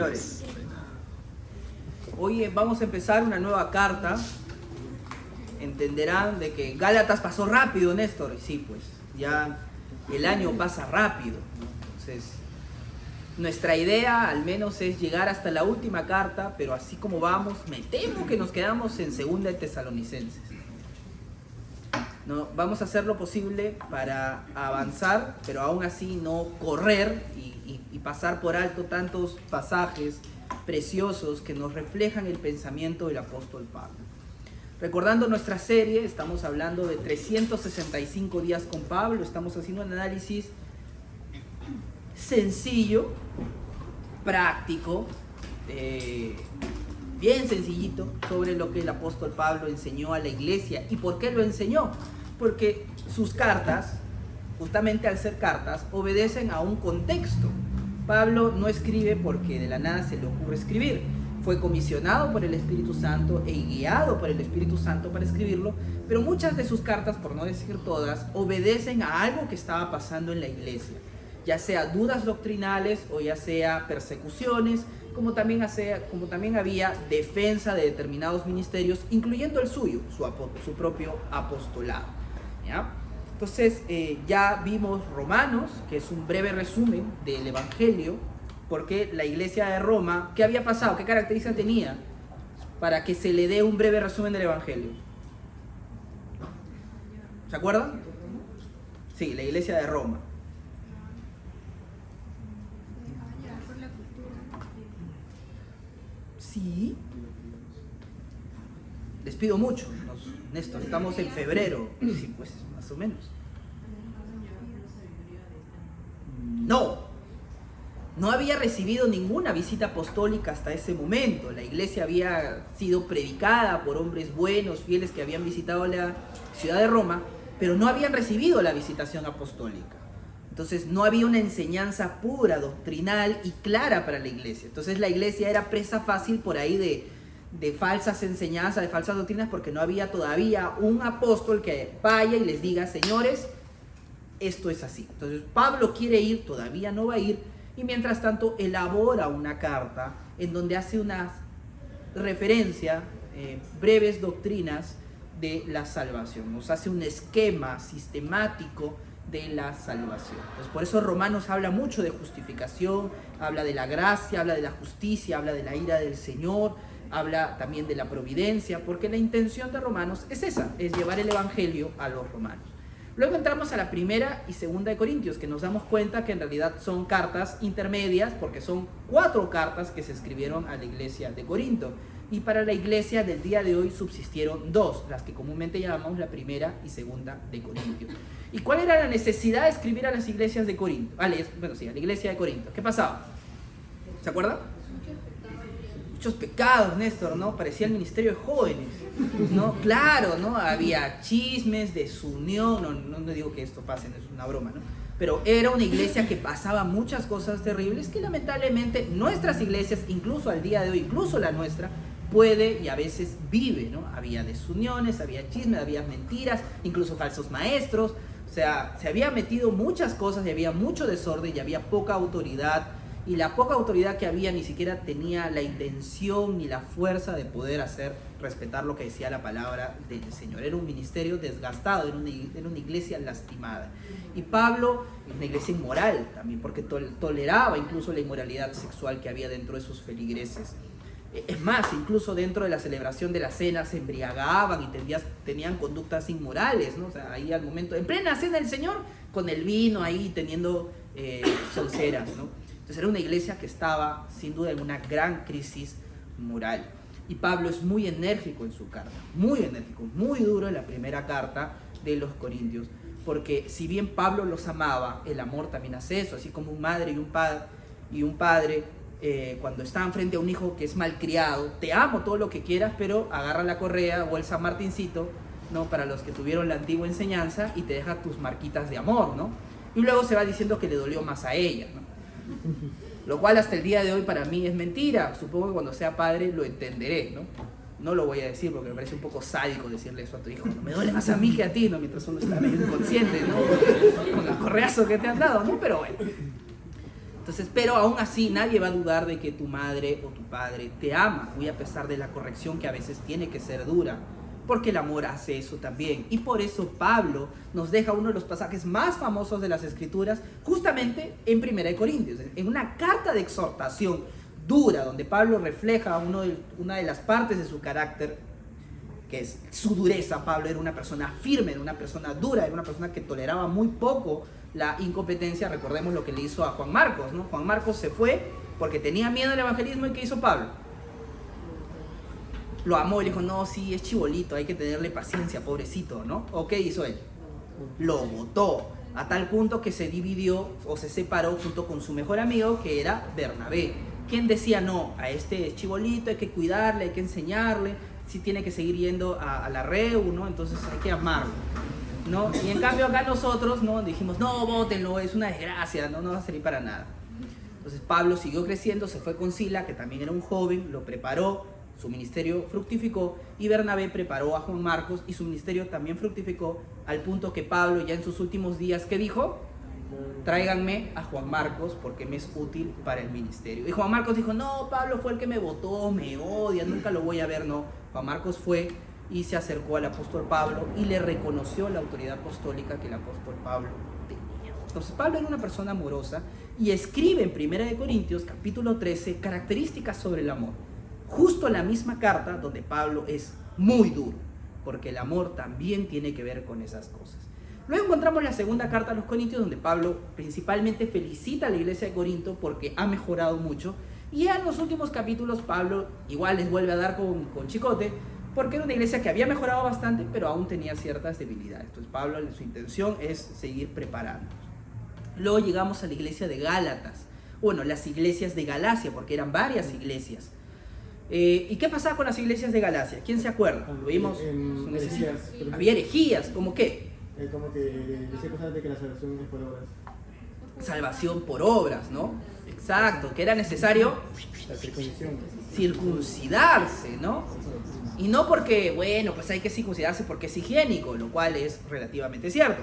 Señores, hoy vamos a empezar una nueva carta. Entenderán de que Gálatas pasó rápido, Néstor. Sí, pues ya el año pasa rápido, ¿no? Entonces, nuestra idea al menos es llegar hasta la última carta, pero así como vamos, me temo que nos quedamos en Segunda de Tesalonicenses. No, vamos a hacer lo posible para avanzar, pero aún así no correr y pasar por alto tantos pasajes preciosos que nos reflejan el pensamiento del apóstol Pablo. Recordando nuestra serie, estamos hablando de 365 días con Pablo, estamos haciendo un análisis sencillo, práctico, bien sencillito, sobre lo que el apóstol Pablo enseñó a la iglesia. ¿Y por qué lo enseñó? Porque sus cartas, justamente al ser cartas, obedecen a un contexto. Pablo no escribe porque de la nada se le ocurre escribir. Fue comisionado por el Espíritu Santo e guiado por el Espíritu Santo para escribirlo, pero muchas de sus cartas, por no decir todas, obedecen a algo que estaba pasando en la iglesia, ya sea dudas doctrinales o ya sea persecuciones, como también había defensa de determinados ministerios, incluyendo el suyo, su propio apostolado, ¿ya? Entonces ya vimos Romanos, que es un breve resumen del Evangelio, porque la iglesia de Roma, ¿qué había pasado? ¿Qué características tenía para que se le dé un breve resumen del Evangelio? ¿Se acuerdan? Sí, la iglesia de Roma. Sí. Les pido mucho, Néstor, estamos en febrero, sí, pues más o menos. No había recibido ninguna visita apostólica hasta ese momento. La iglesia había sido predicada por hombres buenos, fieles que habían visitado la ciudad de Roma, pero no habían recibido la visitación apostólica. Entonces no había una enseñanza pura, doctrinal y clara para la iglesia. Entonces la iglesia era presa fácil por ahí de falsas enseñanzas, de falsas doctrinas, porque no había todavía un apóstol que vaya y les diga: señores, esto es así. Entonces Pablo quiere ir, todavía no va a ir, y mientras tanto elabora una carta en donde hace una referencia, breves doctrinas de la salvación. Nos hace un esquema sistemático de la salvación. Entonces, por eso Romanos habla mucho de justificación, habla de la gracia, habla de la justicia, habla de la ira del Señor, habla también de la providencia, porque la intención de Romanos es esa, es llevar el evangelio a los romanos. Luego entramos a la primera y segunda de Corintios, que nos damos cuenta que en realidad son cartas intermedias, porque son 4 cartas que se escribieron a la iglesia de Corinto. Y para la iglesia del día de hoy subsistieron 2, las que comúnmente llamamos la primera y segunda de Corintios. ¿Y cuál era la necesidad de escribir a las iglesias de Corinto? A la iglesia de Corinto. ¿Qué pasaba? ¿Se acuerdan? Muchos pecados, Néstor, ¿no? Parecía el ministerio de jóvenes, ¿no? Claro, ¿no? Había chismes, desunión, no digo que esto pase, no es una broma, ¿no? Pero era una iglesia que pasaba muchas cosas terribles que lamentablemente nuestras iglesias, incluso al día de hoy, incluso la nuestra, puede y a veces vive, ¿no? Había desuniones, había chismes, había mentiras, incluso falsos maestros. O sea, se había metido muchas cosas y había mucho desorden y había poca autoridad. Y la poca autoridad que había ni siquiera tenía la intención ni la fuerza de poder hacer respetar lo que decía la palabra del Señor. Era un ministerio desgastado, era una iglesia lastimada. Y Pablo, una iglesia inmoral también, porque toleraba incluso la inmoralidad sexual que había dentro de sus feligreses. Es más, incluso dentro de la celebración de la cena se embriagaban y tenían conductas inmorales, ¿no? O sea, ahí al momento, en plena cena del Señor, con el vino ahí teniendo sonceras, ¿no? Entonces era una iglesia que estaba sin duda en una gran crisis moral. Y Pablo es muy enérgico en su carta, muy enérgico, muy duro en la primera carta de los Corintios, porque si bien Pablo los amaba, el amor también hace eso, así como un madre y un padre cuando están frente a un hijo que es malcriado, te amo todo lo que quieras, pero agarra la correa o el San Martincito, ¿no? Para los que tuvieron la antigua enseñanza, y te deja tus marquitas de amor, ¿no? Y luego se va diciendo que le dolió más a ella, ¿no? Lo cual hasta el día de hoy para mí es mentira. Supongo que cuando sea padre lo entenderé, ¿no? No lo voy a decir porque me parece un poco sádico decirle eso a tu hijo. No, me duele más a mí que a ti, ¿no? Mientras uno está medio inconsciente, ¿no? Con el correazo que te han dado, ¿no? Pero bueno. Entonces, pero aún así nadie va a dudar de que tu madre o tu padre te ama, muy a pesar de la corrección que a veces tiene que ser dura, porque el amor hace eso también. Y por eso Pablo nos deja uno de los pasajes más famosos de las Escrituras, justamente en 1 Corintios, en una carta de exhortación dura, donde Pablo refleja una de las partes de su carácter, que es su dureza. Pablo era una persona firme, era una persona dura, era una persona que toleraba muy poco la incompetencia. Recordemos lo que le hizo a Juan Marcos, ¿no? Juan Marcos se fue porque tenía miedo del evangelismo. ¿Y qué hizo Pablo? Lo amó y le dijo, no, sí, es chibolito, hay que tenerle paciencia, pobrecito, ¿no? ¿O qué hizo él? Lo botó, a tal punto que se dividió o se separó junto con su mejor amigo, que era Bernabé, quien decía, no, a este chibolito hay que cuidarle, hay que enseñarle, si tiene que seguir yendo a la REU, ¿no? Entonces hay que amarlo, ¿no? Y en cambio acá nosotros, ¿no? Dijimos, no, bótenlo, es una desgracia, no va a servir para nada. Entonces Pablo siguió creciendo, se fue con Sila, que también era un joven, lo preparó, su ministerio fructificó, y Bernabé preparó a Juan Marcos y su ministerio también fructificó, al punto que Pablo ya en sus últimos días, ¿qué dijo? Tráiganme a Juan Marcos porque me es útil para el ministerio. Y Juan Marcos dijo, no, Pablo fue el que me votó, me odia, nunca lo voy a ver. No, Juan Marcos fue y se acercó al apóstol Pablo y le reconoció la autoridad apostólica que el apóstol Pablo tenía. Entonces Pablo era una persona amorosa y escribe en 1 Corintios capítulo 13 características sobre el amor. Justo la misma carta donde Pablo es muy duro, porque el amor también tiene que ver con esas cosas. Luego encontramos la segunda carta a los Corintios, donde Pablo principalmente felicita a la iglesia de Corinto porque ha mejorado mucho. Y ya en los últimos capítulos Pablo igual les vuelve a dar con chicote, porque era una iglesia que había mejorado bastante, pero aún tenía ciertas debilidades. Entonces Pablo, su intención es seguir preparándonos. Luego llegamos a la iglesia de Gálatas. Bueno, las iglesias de Galacia, porque eran varias iglesias. ¿Y qué pasaba con las iglesias de Galacia? ¿Quién se acuerda? Lo vimos. Había herejías, ¿cómo qué? Como que decía cosas de que la salvación es por obras. Salvación por obras, ¿no? Exacto, que era necesario circuncidarse, ¿no? Y no porque, bueno, pues hay que circuncidarse porque es higiénico, lo cual es relativamente cierto,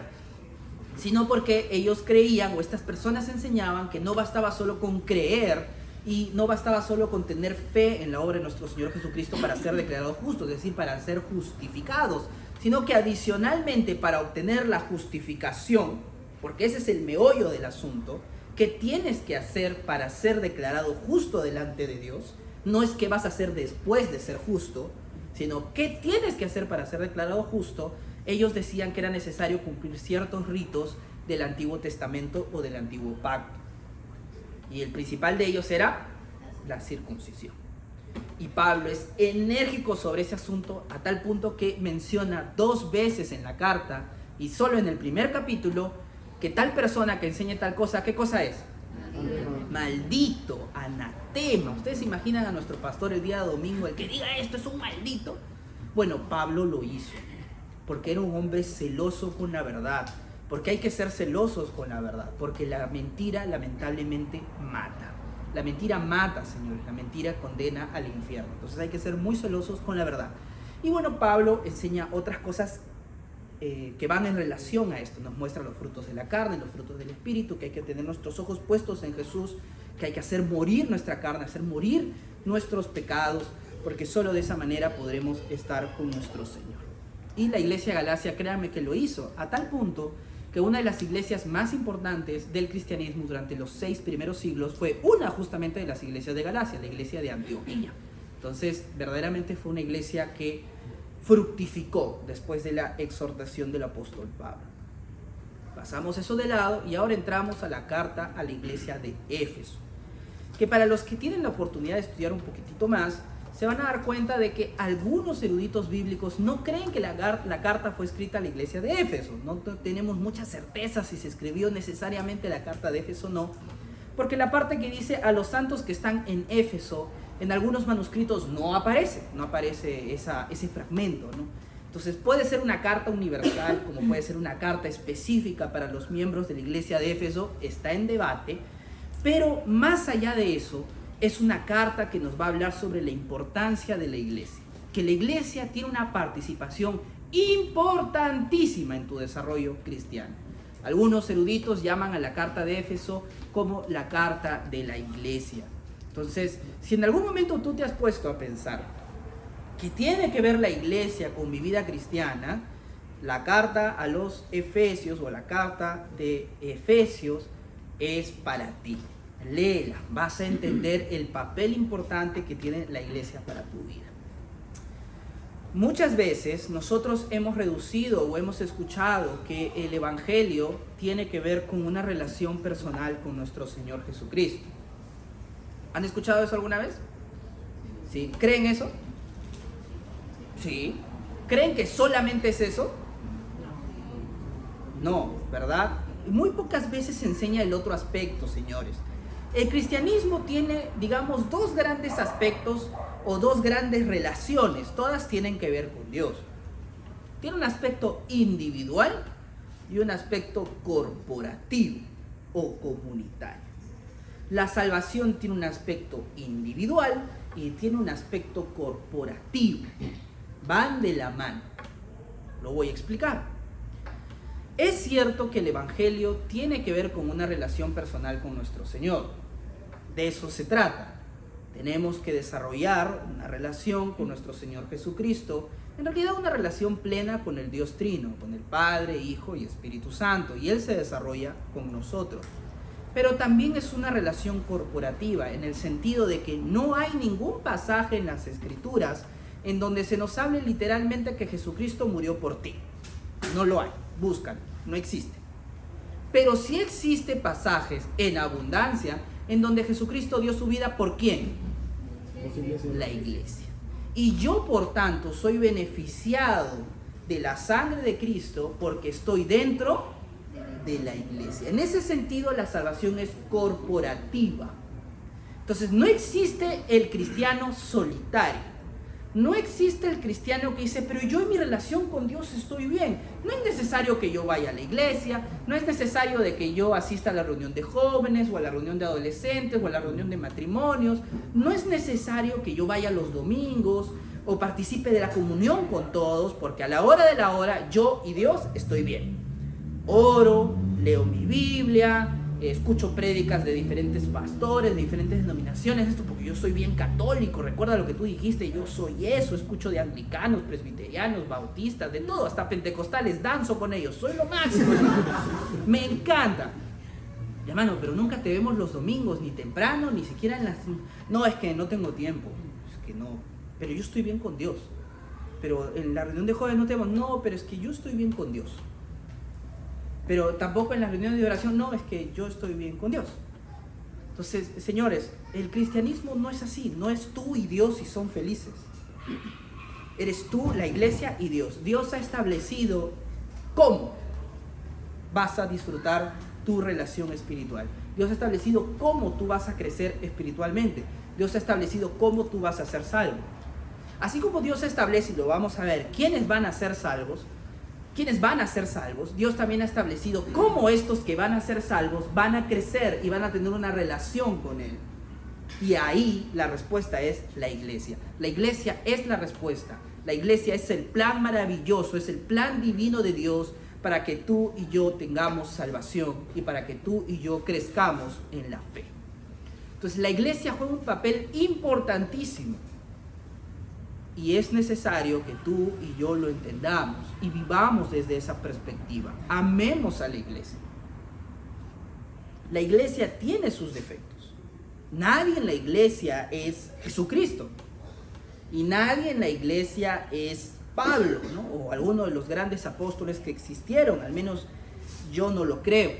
sino porque ellos creían, o estas personas enseñaban, que no bastaba solo con creer y no bastaba solo con tener fe en la obra de nuestro Señor Jesucristo para ser declarados justos, es decir, para ser justificados, sino que adicionalmente para obtener la justificación, porque ese es el meollo del asunto, ¿qué tienes que hacer para ser declarado justo delante de Dios? No es qué vas a hacer después de ser justo, sino qué tienes que hacer para ser declarado justo. Ellos decían que era necesario cumplir ciertos ritos del Antiguo Testamento o del Antiguo Pacto. Y el principal de ellos era la circuncisión. Y Pablo es enérgico sobre ese asunto a tal punto que menciona 2 veces en la carta, y solo en el primer capítulo, que tal persona que enseñe tal cosa, ¿qué cosa es? Maldito, anatema. ¿Ustedes se imaginan a nuestro pastor el día domingo, el que diga esto es un maldito? Bueno, Pablo lo hizo, porque era un hombre celoso con la verdad, porque hay que ser celosos con la verdad, porque la mentira lamentablemente mata. La mentira mata, señores, la mentira condena al infierno. Entonces hay que ser muy celosos con la verdad. Y bueno, Pablo enseña otras cosas que van en relación a esto. Nos muestra los frutos de la carne, los frutos del espíritu, que hay que tener nuestros ojos puestos en Jesús, que hay que hacer morir nuestra carne, hacer morir nuestros pecados, porque solo de esa manera podremos estar con nuestro Señor. Y la iglesia de Galacia, créanme que lo hizo, a tal punto que una de las iglesias más importantes del cristianismo durante los 6 primeros siglos fue una justamente de las iglesias de Galacia, la iglesia de Antioquía. Entonces, verdaderamente fue una iglesia que fructificó después de la exhortación del apóstol Pablo. Pasamos eso de lado y ahora entramos a la carta a la iglesia de Éfeso, que para los que tienen la oportunidad de estudiar un poquitito más, se van a dar cuenta de que algunos eruditos bíblicos no creen que la carta fue escrita a la iglesia de Éfeso. No tenemos mucha certeza si se escribió necesariamente la carta de Éfeso o no, porque la parte que dice a los santos que están en Éfeso, en algunos manuscritos no aparece ese fragmento, ¿no? Entonces puede ser una carta universal, como puede ser una carta específica para los miembros de la iglesia de Éfeso, está en debate, pero más allá de eso, es una carta que nos va a hablar sobre la importancia de la iglesia, que la iglesia tiene una participación importantísima en tu desarrollo cristiano. Algunos eruditos llaman a la carta de Éfeso como la carta de la iglesia. Entonces, si en algún momento tú te has puesto a pensar que tiene que ver la iglesia con mi vida cristiana, la carta a los Efesios o la carta de Efesios es para ti. Léela, vas a entender el papel importante que tiene la iglesia para tu vida. Muchas veces nosotros hemos reducido o hemos escuchado que el evangelio tiene que ver con una relación personal con nuestro Señor Jesucristo. ¿Han escuchado eso alguna vez? ¿Sí? ¿Creen eso? ¿Sí? ¿Creen que solamente es eso? No, ¿verdad? Muy pocas veces se enseña el otro aspecto, señores. El cristianismo tiene, digamos, dos grandes aspectos o dos grandes relaciones. Todas tienen que ver con Dios. Tiene un aspecto individual y un aspecto corporativo o comunitario. La salvación tiene un aspecto individual y tiene un aspecto corporativo. Van de la mano. Lo voy a explicar. Es cierto que el evangelio tiene que ver con una relación personal con nuestro Señor. De eso se trata. Tenemos que desarrollar una relación con nuestro Señor Jesucristo, en realidad una relación plena con el Dios Trino, con el Padre, Hijo y Espíritu Santo, y Él se desarrolla con nosotros. Pero también es una relación corporativa, en el sentido de que no hay ningún pasaje en las Escrituras en donde se nos hable literalmente que Jesucristo murió por ti. No lo hay, búscalo, no existe. Pero sí existe pasajes en abundancia en donde Jesucristo dio su vida ¿por quién? La iglesia. Y yo, por tanto, soy beneficiado de la sangre de Cristo porque estoy dentro de la iglesia. En ese sentido, la salvación es corporativa. Entonces, no existe el cristiano solitario. No existe el cristiano que dice, pero yo en mi relación con Dios estoy bien. No es necesario que yo vaya a la iglesia, no es necesario de que yo asista a la reunión de jóvenes o a la reunión de adolescentes o a la reunión de matrimonios. No es necesario que yo vaya los domingos o participe de la comunión con todos, porque a la hora de la hora yo y Dios estoy bien. Oro, leo mi Biblia, escucho prédicas de diferentes pastores, de diferentes denominaciones, esto porque yo soy bien católico, recuerda lo que tú dijiste, yo soy eso, escucho de anglicanos, presbiterianos, bautistas, de todo, hasta pentecostales, danzo con ellos, soy lo máximo, me encanta. Y hermano, pero nunca te vemos los domingos, ni temprano, ni siquiera en las... No, es que no tengo tiempo, es que no, pero yo estoy bien con Dios. Pero en la reunión de jóvenes no te vemos, no, pero es que yo estoy bien con Dios. Pero tampoco en las reuniones de oración, no, es que yo estoy bien con Dios. Entonces, señores, el cristianismo no es así, no es tú y Dios y son felices. Eres tú, la iglesia y Dios. Dios ha establecido cómo vas a disfrutar tu relación espiritual. Dios ha establecido cómo tú vas a crecer espiritualmente. Dios ha establecido cómo tú vas a ser salvo. Así como Dios establece, y lo vamos a ver, quiénes van a ser salvos, Dios también ha establecido cómo estos que van a ser salvos van a crecer y van a tener una relación con Él. Y ahí la respuesta es la iglesia. La iglesia es la respuesta. La iglesia es el plan maravilloso, es el plan divino de Dios para que tú y yo tengamos salvación y para que tú y yo crezcamos en la fe. Entonces la iglesia juega un papel importantísimo. Y es necesario que tú y yo lo entendamos y vivamos desde esa perspectiva. Amemos a la iglesia. La iglesia tiene sus defectos. Nadie en la iglesia es Jesucristo. Y nadie en la iglesia es Pablo, ¿no? O alguno de los grandes apóstoles que existieron. Al menos yo no lo creo.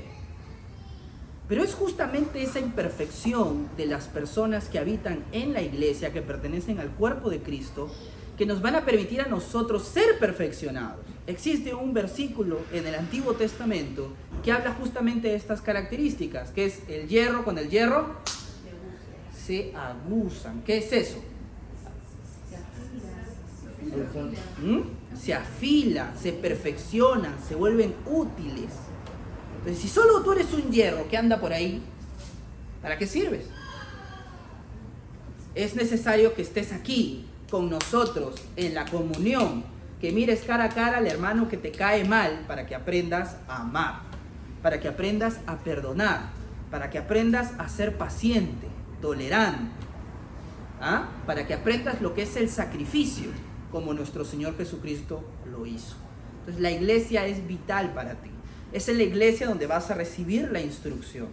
Pero es justamente esa imperfección de las personas que habitan en la iglesia, que pertenecen al cuerpo de Cristo, que nos van a permitir a nosotros ser perfeccionados. Existe un versículo en el Antiguo Testamento que habla justamente de estas características, que es el hierro con el hierro se aguzan. ¿Qué es eso? Se afilan, se perfeccionan, se vuelven útiles. Entonces, si solo tú eres un hierro que anda por ahí, ¿para qué sirves? Es necesario que estés aquí con nosotros en la comunión, que mires cara a cara al hermano que te cae mal para que aprendas a amar. para que aprendas a perdonar, para que aprendas a ser paciente, tolerante, para que aprendas lo que es el sacrificio, como nuestro Señor Jesucristo lo hizo. Entonces la iglesia es vital para ti. Es en la iglesia donde vas a recibir la instrucción.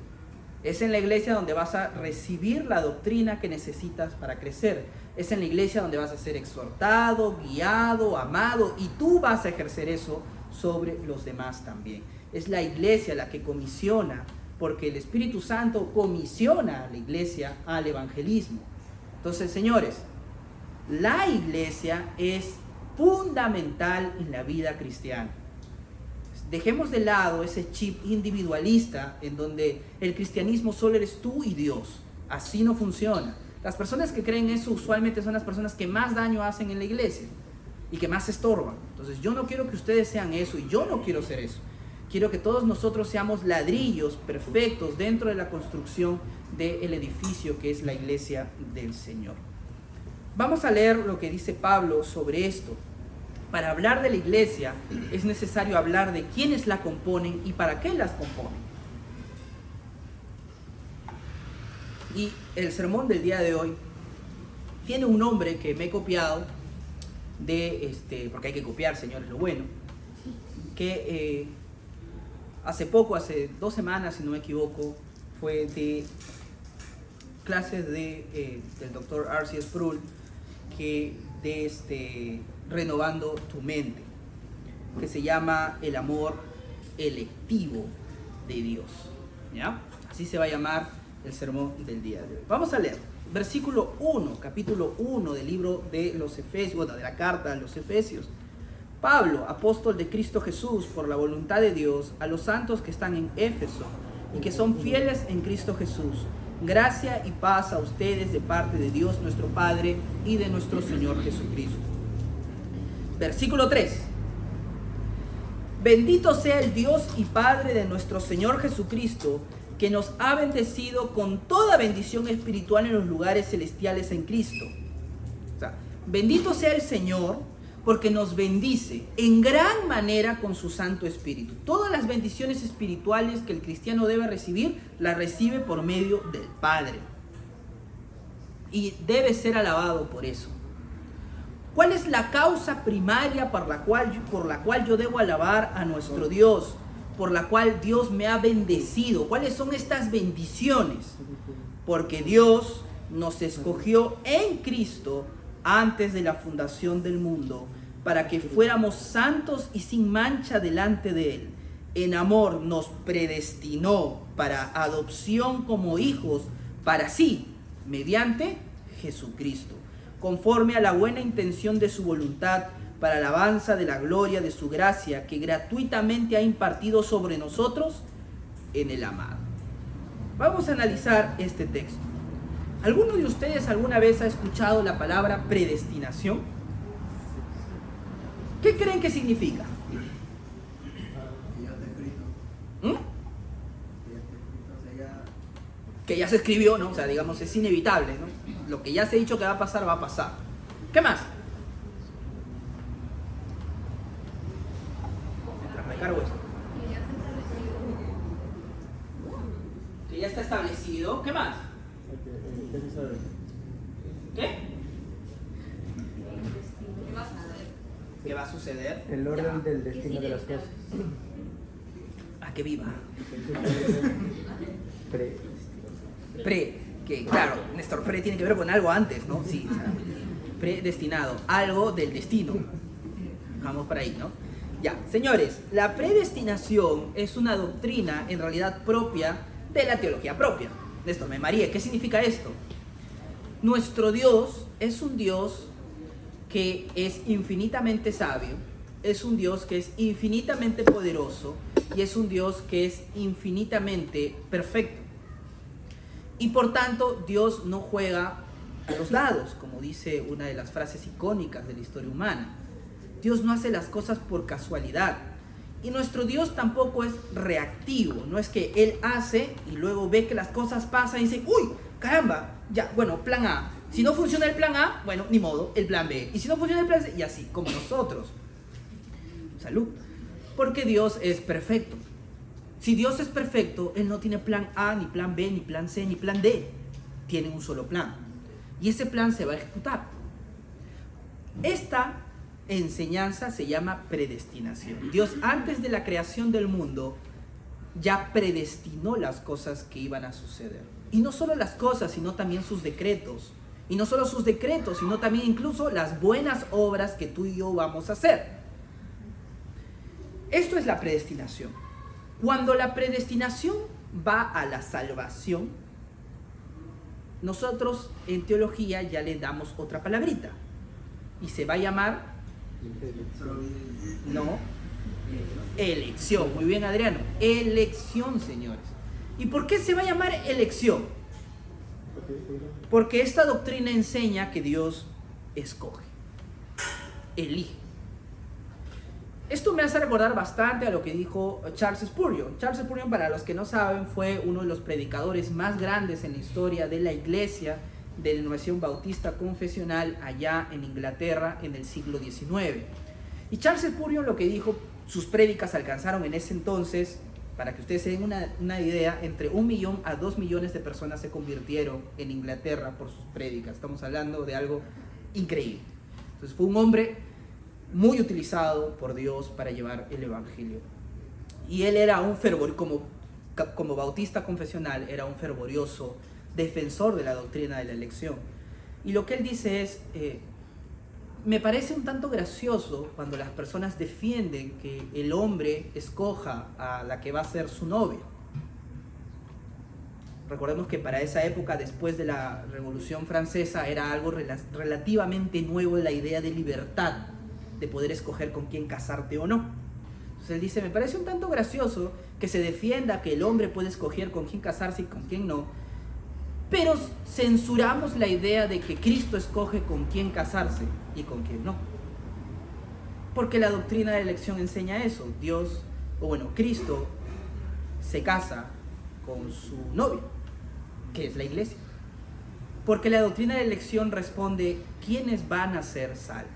Es en la iglesia donde vas a recibir la doctrina que necesitas para crecer. Es en la iglesia donde vas a ser exhortado, guiado, amado, y tú vas a ejercer eso sobre los demás también. Es la iglesia la que comisiona, porque el Espíritu Santo comisiona a la iglesia al evangelismo. Entonces, señores, la iglesia es fundamental en la vida cristiana. Dejemos de lado ese chip individualista en donde el cristianismo solo eres tú y Dios. Así no funciona. Las personas que creen eso usualmente son las personas que más daño hacen en la iglesia y que más estorban. Entonces yo no quiero que ustedes sean eso y yo no quiero ser eso. Quiero que todos nosotros seamos ladrillos perfectos dentro de la construcción del edificio que es la iglesia del Señor. Vamos a leer lo que dice Pablo sobre esto. Para hablar de la iglesia es necesario hablar de quiénes la componen y para qué las componen. Y el sermón del día de hoy tiene un nombre que me he copiado porque hay que copiar, señores, lo bueno, que hace 2 semanas, si no me equivoco, fue de clases del Dr. R.C. Sproul, Renovando tu mente, que se llama el amor electivo de Dios. ¿Ya? Así se va a llamar el sermón del día de hoy. Vamos a leer versículo 1, capítulo 1 del libro de los Efesios, de la carta a los Efesios. Pablo, apóstol de Cristo Jesús, por la voluntad de Dios, a los santos que están en Éfeso y que son fieles en Cristo Jesús. Gracia y paz a ustedes de parte de Dios nuestro Padre y de nuestro Señor Jesucristo. Versículo 3. Bendito sea el Dios y Padre de nuestro Señor Jesucristo, que nos ha bendecido con toda bendición espiritual en los lugares celestiales en Cristo. O sea, bendito sea el Señor porque nos bendice en gran manera con su Santo Espíritu. Todas las bendiciones espirituales que el cristiano debe recibir, las recibe por medio del Padre. Y debe ser alabado por eso. ¿Cuál es la causa primaria por la cual yo debo alabar a nuestro Dios? Por la cual Dios me ha bendecido. ¿Cuáles son estas bendiciones? Porque Dios nos escogió en Cristo antes de la fundación del mundo, para que fuéramos santos y sin mancha delante de Él. En amor nos predestinó para adopción como hijos para sí, mediante Jesucristo, conforme a la buena intención de su voluntad, para alabanza de la gloria de su gracia, que gratuitamente ha impartido sobre nosotros en el amado. Vamos a analizar este texto. ¿Alguno de ustedes alguna vez ha escuchado la palabra predestinación? ¿Qué creen que significa? Que ya se escribió, ¿no? O sea, digamos, es inevitable, ¿no? Lo que ya se ha dicho que va a pasar, va a pasar. ¿Qué más? Mientras me cargo esto. Que ya está establecido. ¿Qué más? ¿Qué se sabe? ¿Qué? ¿Qué va a suceder? El orden del destino de las cosas. A que viva. Que claro, Néstor, tiene que ver con algo antes, ¿no? Sí, o sea, predestinado, algo del destino. Vamos por ahí, ¿no? Ya, señores, la predestinación es una doctrina en realidad propia de la teología propia. Néstor, me mareé, ¿qué significa esto? Nuestro Dios es un Dios que es infinitamente sabio, es un Dios que es infinitamente poderoso y es un Dios que es infinitamente perfecto. Y por tanto, Dios no juega a los dados, como dice una de las frases icónicas de la historia humana. Dios no hace las cosas por casualidad. Y nuestro Dios tampoco es reactivo, no es que Él hace y luego ve que las cosas pasan y dice, ¡uy, caramba! Ya, bueno, plan A. Si no funciona el plan A, bueno, ni modo, el plan B. Y si no funciona el plan C, y así, como nosotros. Salud. Porque Dios es perfecto. Si Dios es perfecto, Él no tiene plan A, ni plan B, ni plan C, ni plan D. Tiene un solo plan. Y ese plan se va a ejecutar. Esta enseñanza se llama predestinación. Dios, antes de la creación del mundo, ya predestinó las cosas que iban a suceder. Y no solo las cosas, sino también sus decretos. Y no solo sus decretos, sino también incluso las buenas obras que tú y yo vamos a hacer. Esto es la predestinación. Cuando la predestinación va a la salvación, nosotros en teología ya le damos otra palabrita. Y se va a llamar... No. Elección. Muy bien, Adriano. Elección, señores. ¿Y por qué se va a llamar elección? Porque esta doctrina enseña que Dios escoge, elige. Esto me hace recordar bastante a lo que dijo Charles Spurgeon. Charles Spurgeon, para los que no saben, fue uno de los predicadores más grandes en la historia de la iglesia de la Denominación Bautista Confesional allá en Inglaterra en el siglo XIX. Y Charles Spurgeon lo que dijo, sus prédicas alcanzaron en ese entonces, para que ustedes se den una idea, entre 1 millón a 2 millones de personas se convirtieron en Inglaterra por sus prédicas. Estamos hablando de algo increíble. Entonces fue un hombre muy utilizado por Dios para llevar el evangelio. Y él era un fervor, como bautista confesional, era un fervorioso defensor de la doctrina de la elección. Y lo que él dice es, me parece un tanto gracioso cuando las personas defienden que el hombre escoja a la que va a ser su novia. Recordemos que para esa época, después de la Revolución Francesa, era algo relativamente nuevo la idea de libertad, de poder escoger con quién casarte o no. Entonces él dice, me parece un tanto gracioso que se defienda que el hombre puede escoger con quién casarse y con quién no, pero censuramos la idea de que Cristo escoge con quién casarse y con quién no. Porque la doctrina de la elección enseña eso. Cristo se casa con su novia, que es la iglesia. Porque la doctrina de la elección responde, ¿quiénes van a ser salvos?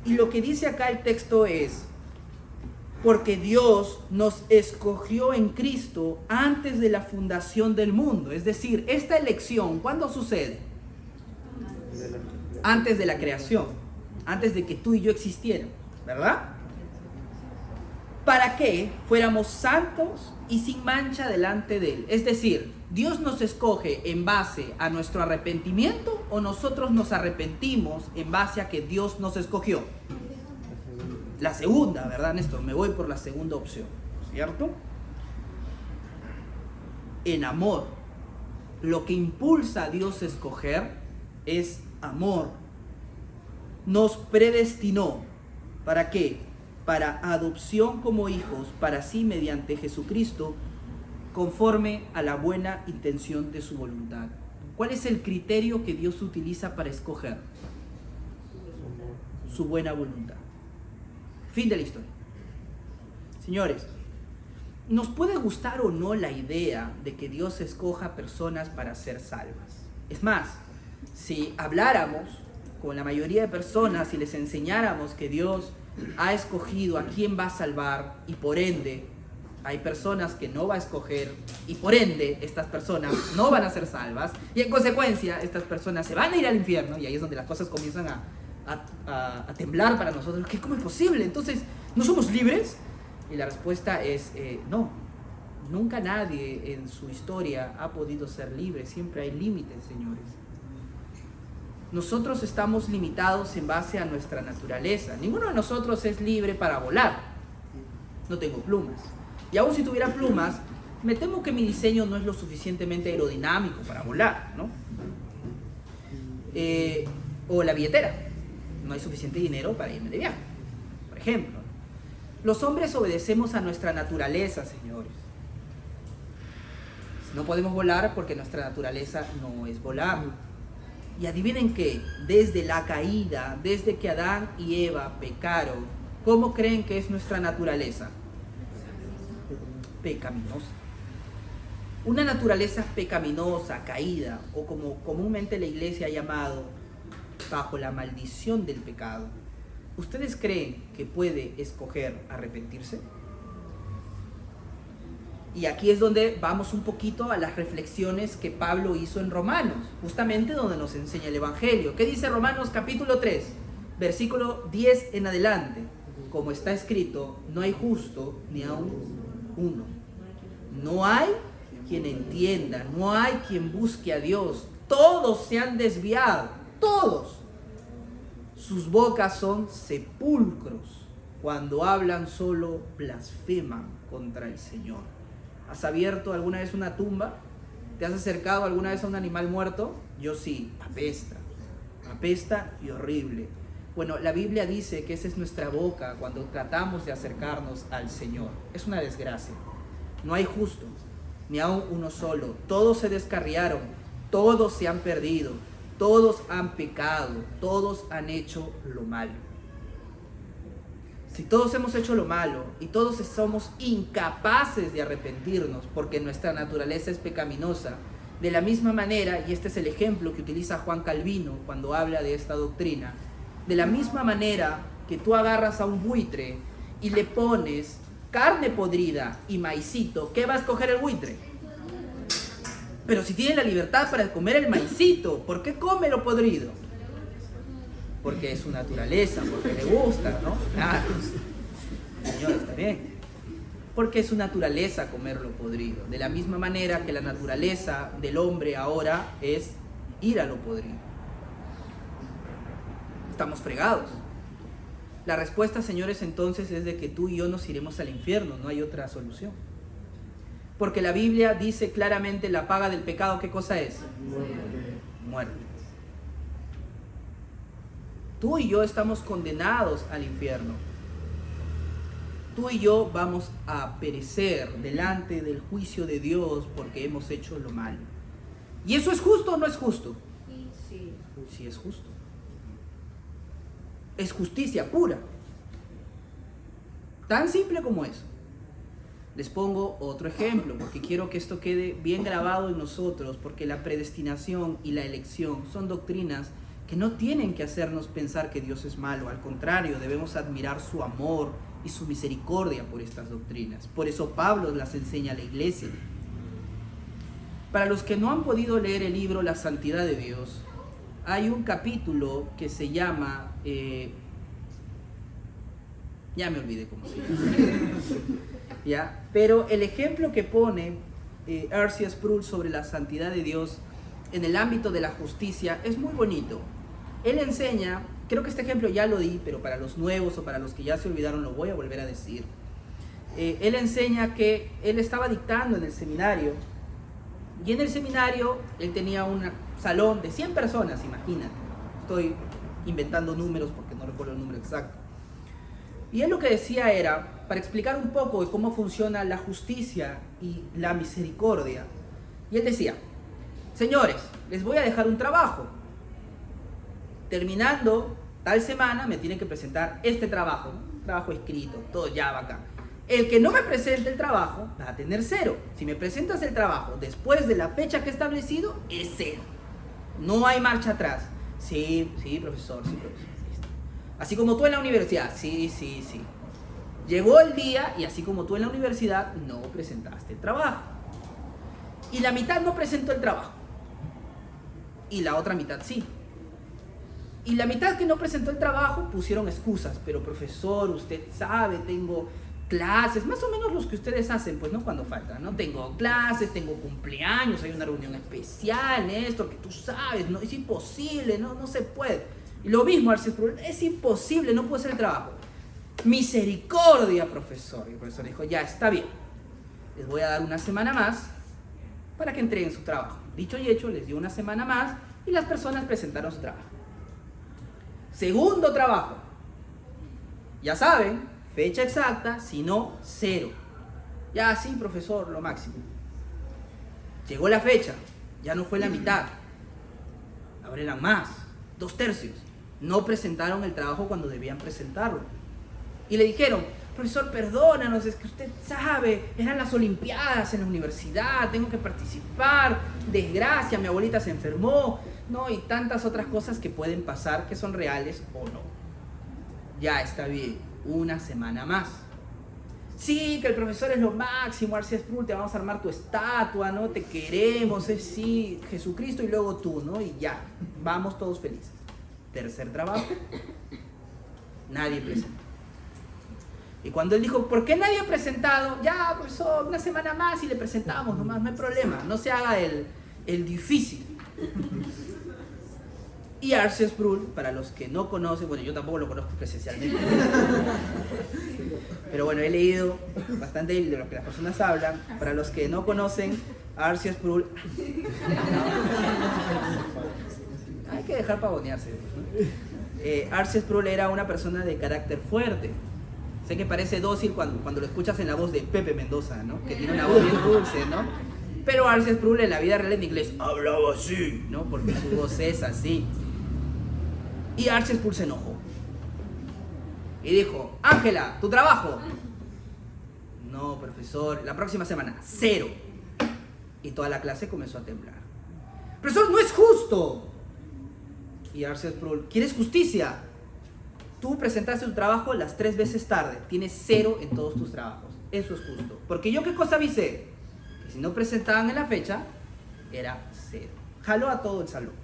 Y lo que dice acá el texto es, porque Dios nos escogió en Cristo antes de la fundación del mundo. Es decir, esta elección, ¿cuándo sucede? Antes de la creación, antes de que tú y yo existieran, ¿verdad? Para que fuéramos santos y sin mancha delante de Él. Es decir, Dios nos escoge en base a nuestro arrepentimiento o nosotros nos arrepentimos en base a que Dios nos escogió. La segunda, ¿verdad, Néstor? Me voy por la segunda opción, ¿cierto? En amor. Lo que impulsa a Dios a escoger es amor. Nos predestinó. ¿Para qué? Para adopción como hijos, para sí mediante Jesucristo, conforme a la buena intención de su voluntad. ¿Cuál es el criterio que Dios utiliza para escoger? Su buena voluntad. Fin de la historia. Señores, nos puede gustar o no la idea de que Dios escoja personas para ser salvas. Es más, si habláramos con la mayoría de personas y les enseñáramos que Dios ha escogido a quién va a salvar y por ende hay personas que no va a escoger y por ende estas personas no van a ser salvas y en consecuencia estas personas se van a ir al infierno, y ahí es donde las cosas comienzan a temblar para nosotros. ¿Cómo es posible? Entonces, ¿no somos libres? Y la respuesta es no. Nunca nadie en su historia ha podido ser libre. Siempre hay límites, señores. Nosotros estamos limitados en base a nuestra naturaleza. Ninguno de nosotros es libre para volar. No tengo plumas. Y aún si tuviera plumas, me temo que mi diseño no es lo suficientemente aerodinámico para volar, ¿no? O la billetera. No hay suficiente dinero para irme de viaje, por ejemplo. Los hombres obedecemos a nuestra naturaleza, señores. No podemos volar porque nuestra naturaleza no es volar. Y adivinen qué, desde la caída, desde que Adán y Eva pecaron, ¿cómo creen que es nuestra naturaleza? Pecaminosa. Una naturaleza pecaminosa, caída, o como comúnmente la iglesia ha llamado, bajo la maldición del pecado. ¿Ustedes creen que puede escoger arrepentirse? Y aquí es donde vamos un poquito a las reflexiones que Pablo hizo en Romanos, justamente donde nos enseña el Evangelio. ¿Qué dice Romanos capítulo 3, versículo 10 en adelante? Como está escrito, no hay justo ni aun uno. No hay quien entienda, no hay quien busque a Dios. Todos se han desviado, todos. Sus bocas son sepulcros. Cuando hablan solo blasfeman contra el Señor. ¿Has abierto alguna vez una tumba? ¿Te has acercado alguna vez a un animal muerto? Yo sí, apesta y horrible. Bueno, la Biblia dice que esa es nuestra boca cuando tratamos de acercarnos al Señor. Es una desgracia. No hay justo, ni aun uno solo. Todos se descarriaron, todos se han perdido, todos han pecado, todos han hecho lo malo. Si todos hemos hecho lo malo y todos somos incapaces de arrepentirnos porque nuestra naturaleza es pecaminosa, de la misma manera, y este es el ejemplo que utiliza Juan Calvino cuando habla de esta doctrina, de la misma manera que tú agarras a un buitre y le pones carne podrida y maicito, ¿qué va a escoger el buitre? Pero si tiene la libertad para comer el maicito, ¿por qué come lo podrido? Porque es su naturaleza, porque le gusta, ¿no? Claro, Señor, está bien. Porque es su naturaleza comer lo podrido. De la misma manera que la naturaleza del hombre ahora es ir a lo podrido. Estamos fregados. La respuesta, señores, entonces es de que tú y yo nos iremos al infierno, no hay otra solución. Porque la Biblia dice claramente la paga del pecado, ¿qué cosa es? Muerte. Tú y yo estamos condenados al infierno. Tú y yo vamos a perecer delante del juicio de Dios porque hemos hecho lo malo. ¿Y eso es justo o no es justo? Sí. Sí, es justo. Es justicia pura. Tan simple como eso. Les pongo otro ejemplo porque quiero que esto quede bien grabado en nosotros, porque la predestinación y la elección son doctrinas que no tienen que hacernos pensar que Dios es malo. Al contrario, debemos admirar su amor y su misericordia por estas doctrinas. Por eso Pablo las enseña a la iglesia. Para los que no han podido leer el libro La Santidad de Dios, hay un capítulo que se llama... ya me olvidé cómo se llama. ¿Ya? Pero el ejemplo que pone R.C. Sproul sobre la santidad de Dios en el ámbito de la justicia es muy bonito. Él enseña, creo que este ejemplo ya lo di, pero para los nuevos o para los que ya se olvidaron lo voy a volver a decir. Él enseña que él estaba dictando en el seminario, y en el seminario él tenía un salón de 100 personas, imagínate. Estoy inventando números porque no recuerdo el número exacto. Y él lo que decía era, para explicar un poco de cómo funciona la justicia y la misericordia, y él decía: señores, les voy a dejar un trabajo. Terminando tal semana me tienen que presentar este trabajo, ¿no? Trabajo escrito, todo ya bacán. El que no me presente el trabajo va a tener 0. Si me presentas el trabajo después de la fecha que he establecido, es 0. No hay marcha atrás. Sí, profesor, sí, profesor. Así como tú en la universidad, sí. Llegó el día y así como tú en la universidad no presentaste el trabajo. Y la mitad no presentó el trabajo. Y la otra mitad sí. Y la mitad que no presentó el trabajo pusieron excusas. Pero profesor, usted sabe, tengo clases, más o menos los que ustedes hacen, pues, ¿no? Cuando faltan, ¿no? Tengo clases, tengo cumpleaños, hay una reunión especial, Néstor, que tú sabes, no, es imposible, no se puede. Y lo mismo, es imposible, no puedo hacer el trabajo. Misericordia, profesor. Y el profesor dijo: ya, está bien, les voy a dar una semana más para que entreguen su trabajo. Dicho y hecho, les dio una semana más y las personas presentaron su trabajo. Segundo trabajo. Ya saben, fecha exacta, si no, 0. Ya, sí, profesor, lo máximo. Llegó la fecha, ya no fue la mitad. Ahora eran más, 2/3. No presentaron el trabajo cuando debían presentarlo. Y le dijeron: profesor, perdónanos, es que usted sabe, eran las olimpiadas en la universidad, tengo que participar, desgracia, mi abuelita se enfermó, ¿no? Y tantas otras cosas que pueden pasar, que son reales o no. Ya, está bien, una semana más. Sí, que el profesor es lo máximo, Arceus Sproul, te vamos a armar tu estatua, ¿no? Te queremos, sí, Jesucristo y luego tú, ¿no? Y ya, vamos todos felices. Tercer trabajo, nadie presentó. Y cuando él dijo, ¿por qué nadie ha presentado? Ya, profesor, una semana más y le presentamos nomás, no hay problema, no se haga el difícil. Y Arceus Sproul, para los que no conocen, bueno, yo tampoco lo conozco presencialmente, pero bueno, he leído bastante de lo que las personas hablan. Para los que no conocen a Arceus Sproul, hay que dejar pavonearse, ¿no? Arceus Sproul era una persona de carácter fuerte. Sé que parece dócil cuando lo escuchas en la voz de Pepe Mendoza, ¿no? Que tiene una voz bien dulce, ¿no? Pero Arceus Sproul en la vida real en inglés hablaba así, ¿no? Porque su voz es así. Y Arceus Sproul se enojó. Y dijo, Ángela, ¿tu trabajo? No, profesor, la próxima semana, 0. Y toda la clase comenzó a temblar. Profesor, no es justo. Y Arceus Sproul, ¿quieres justicia? Tú presentaste tu trabajo las 3 veces tarde. Tienes 0 en todos tus trabajos. Eso es justo. Porque yo, ¿qué cosa avisé? Que si no presentaban en la fecha, era 0. Jaló a todo el salón.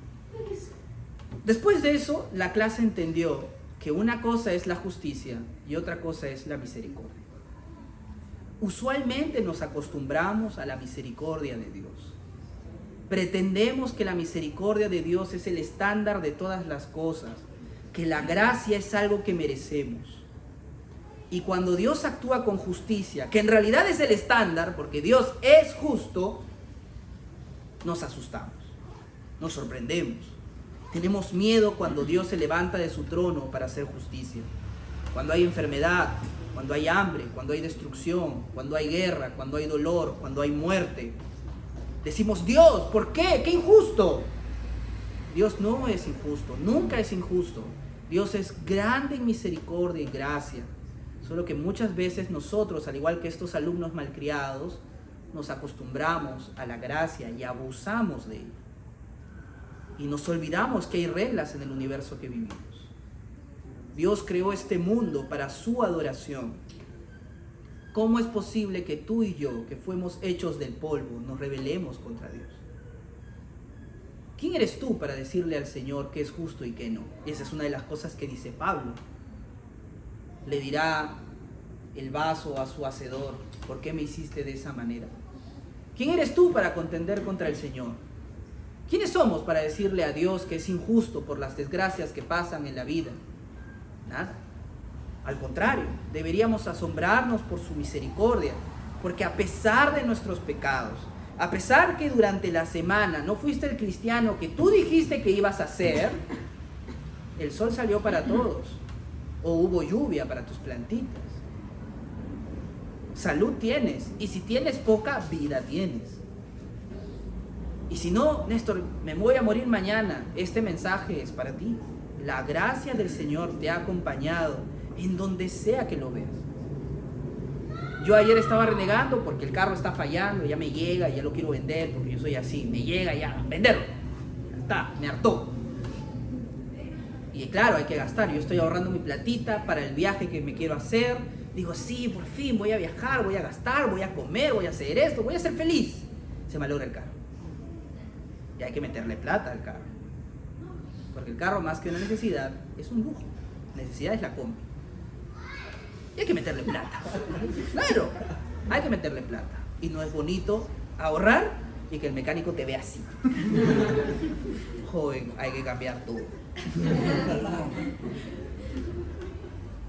Después de eso, la clase entendió que una cosa es la justicia y otra cosa es la misericordia. Usualmente nos acostumbramos a la misericordia de Dios. Pretendemos que la misericordia de Dios es el estándar de todas las cosas, que la gracia es algo que merecemos. Y cuando Dios actúa con justicia, que en realidad es el estándar, porque Dios es justo, nos asustamos, nos sorprendemos. Tenemos miedo cuando Dios se levanta de su trono para hacer justicia. Cuando hay enfermedad, cuando hay hambre, cuando hay destrucción, cuando hay guerra, cuando hay dolor, cuando hay muerte. Decimos, Dios, ¿por qué? ¡Qué injusto! Dios no es injusto, nunca es injusto. Dios es grande en misericordia y gracia. Solo que muchas veces nosotros, al igual que estos alumnos malcriados, nos acostumbramos a la gracia y abusamos de ella. Y nos olvidamos que hay reglas en el universo que vivimos. Dios creó este mundo para su adoración. ¿Cómo es posible que tú y yo, que fuimos hechos del polvo, nos rebelemos contra Dios? ¿Quién eres tú para decirle al Señor qué es justo y qué no? Esa es una de las cosas que dice Pablo. Le dirá el vaso a su hacedor, ¿por qué me hiciste de esa manera? ¿Quién eres tú para contender contra el Señor? ¿Quiénes somos para decirle a Dios que es injusto por las desgracias que pasan en la vida? Nada. Al contrario, deberíamos asombrarnos por su misericordia, porque a pesar de nuestros pecados, a pesar que durante la semana no fuiste el cristiano que tú dijiste que ibas a ser, el sol salió para todos, o hubo lluvia para tus plantitas. Salud tienes, y si tienes poca, vida tienes. Y si no, Néstor, me voy a morir mañana, este mensaje es para ti. La gracia del Señor te ha acompañado en donde sea que lo veas. Yo ayer estaba renegando porque el carro está fallando, ya me llega, ya lo quiero vender porque yo soy así, me llega ya, venderlo. Ya está, me hartó. Y claro, hay que gastar, yo estoy ahorrando mi platita para el viaje que me quiero hacer. Digo, sí, por fin voy a viajar, voy a gastar, voy a comer, voy a hacer esto, voy a ser feliz. Se malogra el carro. Y hay que meterle plata al carro. Porque el carro, más que una necesidad, es un lujo. Necesidad es la combi. Y hay que meterle plata. Claro, hay que meterle plata. Y no es bonito ahorrar y que el mecánico te vea así. Joven, hay que cambiar todo.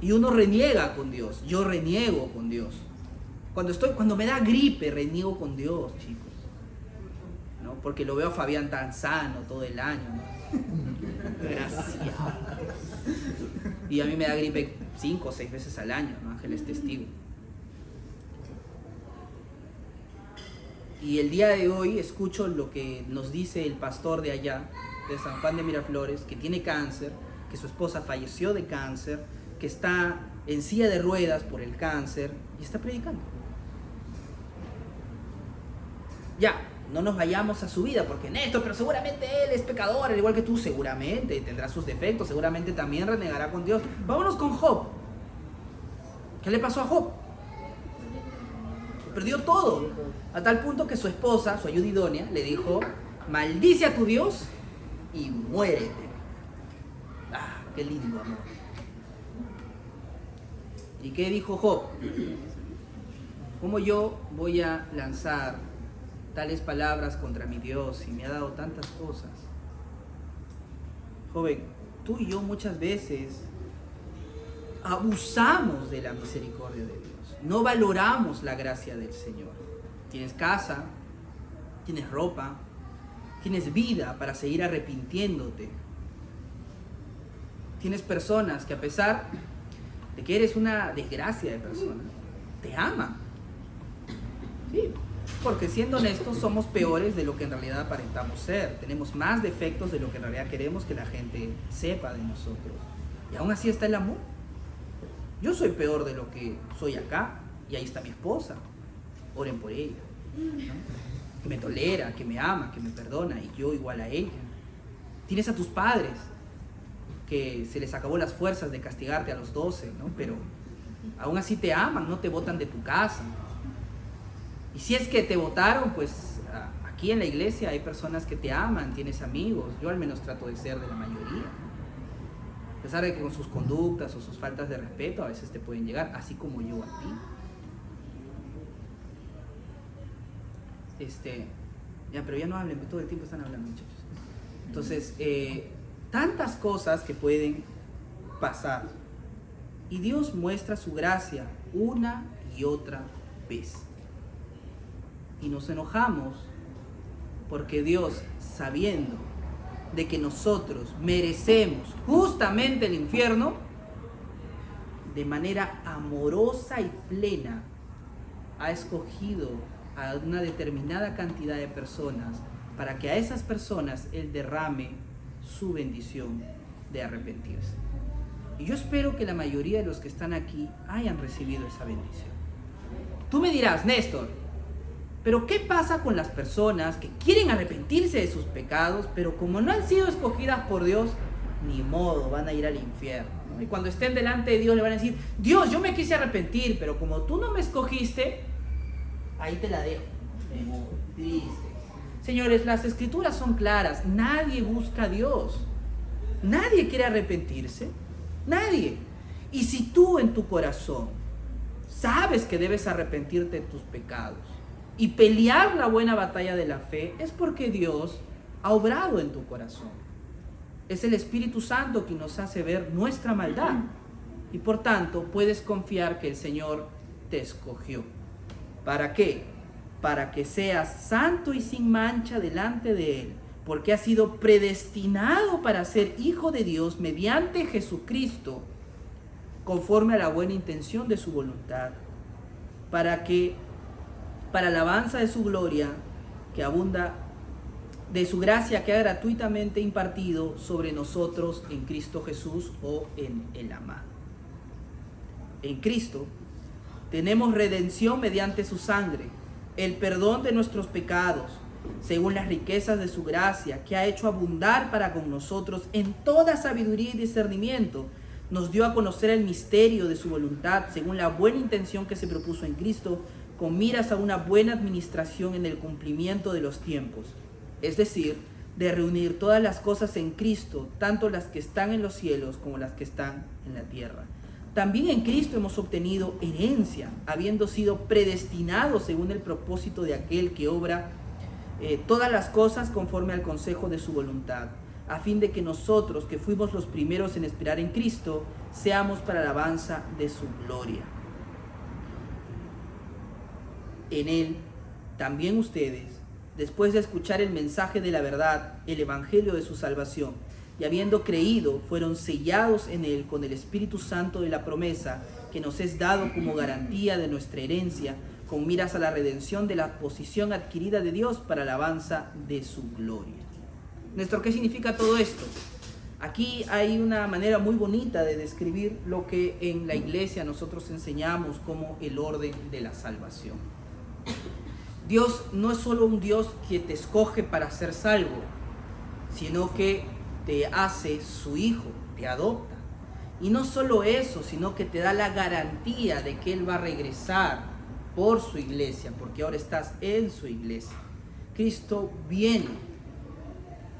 Y uno reniega con Dios. Yo reniego con Dios. Cuando me da gripe, reniego con Dios, chicos. ¿No? Porque lo veo a Fabián tan sano todo el año, ¿no? Gracias. Y a mí me da gripe 5 o 6 veces al año, ¿no? Ángel es testigo. Y el día de hoy escucho lo que nos dice el pastor de allá, de San Juan de Miraflores, que tiene cáncer, que su esposa falleció de cáncer, que está en silla de ruedas por el cáncer y está predicando. Ya, no nos vayamos a su vida, porque Néstor, pero seguramente él es pecador, al igual que tú, seguramente tendrá sus defectos, seguramente también renegará con Dios. Vámonos con Job. ¿Qué le pasó a Job? perdió todo. A tal punto que su esposa, su ayuda idónea, le dijo: maldice a tu Dios y muérete. Ah, qué lindo amor. ¿Y qué dijo Job? ¿Cómo yo voy a lanzar tales palabras contra mi Dios si me ha dado tantas cosas? Joven, tú y yo muchas veces abusamos de la misericordia de Dios. No valoramos la gracia del Señor. Tienes casa, tienes ropa, tienes vida para seguir arrepintiéndote. Tienes personas que, a pesar de que eres una desgracia de persona, te aman. Sí, porque siendo honestos somos peores de lo que en realidad aparentamos ser. Tenemos más defectos de lo que en realidad queremos que la gente sepa de nosotros. Y aún así está el amor. Yo soy peor de lo que soy acá, y ahí está mi esposa. Oren por ella, ¿no? Que me tolera, que me ama, que me perdona, y yo igual a ella. Tienes a tus padres, que se les acabó las fuerzas de castigarte a los 12, ¿no? Pero aún así te aman, no te botan de tu casa. Y si es que te votaron, pues aquí en la iglesia hay personas que te aman, tienes amigos. Yo al menos trato de ser de la mayoría. A pesar de que con sus conductas o sus faltas de respeto a veces te pueden llegar, así como yo a ti. Ya, pero ya no hablen, todo el tiempo están hablando, muchachos. Entonces, tantas cosas que pueden pasar. Y Dios muestra su gracia una y otra vez. Y nos enojamos porque Dios, sabiendo de que nosotros merecemos justamente el infierno, de manera amorosa y plena ha escogido a una determinada cantidad de personas para que a esas personas Él derrame su bendición de arrepentirse. Y yo espero que la mayoría de los que están aquí hayan recibido esa bendición. Tú me dirás, Néstor, pero ¿qué pasa con las personas que quieren arrepentirse de sus pecados, pero como no han sido escogidas por Dios, ni modo, van a ir al infierno, ¿no? Y cuando estén delante de Dios le van a decir: Dios, yo me quise arrepentir, pero como tú no me escogiste, ahí te la dejo. Triste. Señores, las escrituras son claras. Nadie busca a Dios. Nadie quiere arrepentirse. Nadie. Y si tú en tu corazón sabes que debes arrepentirte de tus pecados y pelear la buena batalla de la fe, es porque Dios ha obrado en tu corazón. Es el Espíritu Santo quien nos hace ver nuestra maldad. Y por tanto, puedes confiar que el Señor te escogió. ¿Para qué? Para que seas santo y sin mancha delante de Él, porque has sido predestinado para ser hijo de Dios mediante Jesucristo, conforme a la buena intención de su voluntad, para alabanza de su gloria, que abunda, de su gracia que ha gratuitamente impartido sobre nosotros en Cristo Jesús, o en el amado. En Cristo tenemos redención mediante su sangre, el perdón de nuestros pecados, según las riquezas de su gracia, que ha hecho abundar para con nosotros en toda sabiduría y discernimiento. Nos dio a conocer el misterio de su voluntad, según la buena intención que se propuso en Cristo, con miras a una buena administración en el cumplimiento de los tiempos. Es decir, de reunir todas las cosas en Cristo, tanto las que están en los cielos como las que están en la tierra. También en Cristo hemos obtenido herencia, habiendo sido predestinados según el propósito de aquel que obra todas las cosas conforme al consejo de su voluntad, a fin de que nosotros, que fuimos los primeros en esperar en Cristo, seamos para alabanza de su gloria. En Él, también ustedes, después de escuchar el mensaje de la verdad, el evangelio de su salvación, y habiendo creído, fueron sellados en Él con el Espíritu Santo de la promesa, que nos es dado como garantía de nuestra herencia, con miras a la redención de la posición adquirida de Dios para alabanza de su gloria. Néstor, ¿qué significa todo esto? Aquí hay una manera muy bonita de describir lo que en la iglesia nosotros enseñamos como el orden de la salvación. Dios no es solo un Dios que te escoge para ser salvo, sino que te hace su hijo, te adopta. Y no solo eso, sino que te da la garantía de que Él va a regresar por su iglesia, porque ahora estás en su iglesia. Cristo viene,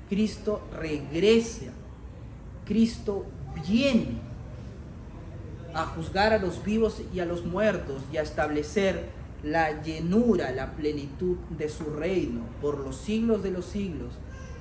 Cristo regresa, Cristo viene a juzgar a los vivos y a los muertos y a establecer la llenura, la plenitud de su reino por los siglos de los siglos,